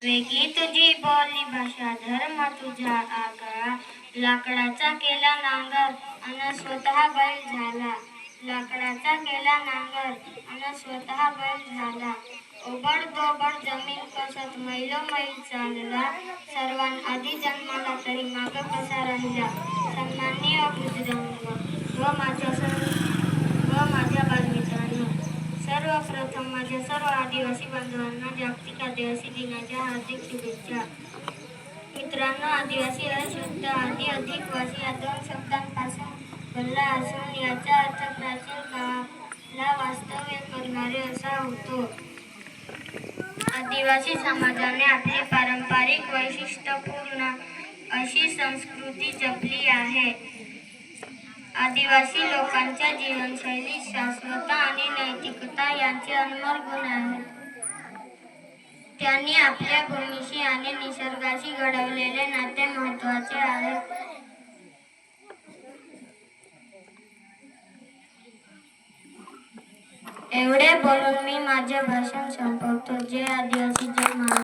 वेगळी तुझी बोली भाषा धर्म तुझा आगळा, लाकडाचा केला नांगर अन स्वतः बैल झाला. लाकडाचा केला नांगर अन स्वतः बैल झाला. ओबड दोबड जमीन कसत मैलोमैल चालला, सर्वांआधी जन्माला तरी माग कसा राहिला. सन्माननीय बुजुर्ग व माझ्या बालमित्रांनो, सर्वप्रथम माझ्या सर्व आदिवासी बांधवांना जागतिक आदिवासी दिनाच्या हार्दिक शुभेच्छा. मित्रांनो, आदिवासी हा शब्द आदि अधिक वासी या दोन शब्दांपासून बनला असून याचा अर्थ प्राचीन काळाला वास्तव्य करणारे असा होतो. आदिवासी समाजाने आपली पारंपरिक वैशिष्ट्यपूर्ण अशी संस्कृती जपली आहे. आदिवासी लोकांच्या जीवनशैलीत शाश्वतता आणि नैतिकता यांचे अनमोल गुण आहेत. त्यांनी आपल्या भूमीशी आणि निसर्गाशी घडवलेले नाते महत्त्वाचे आहे. एवढे बोलून मी माझे भाषण संपवतो. जय आदिवासी, जय महाराष्ट्र.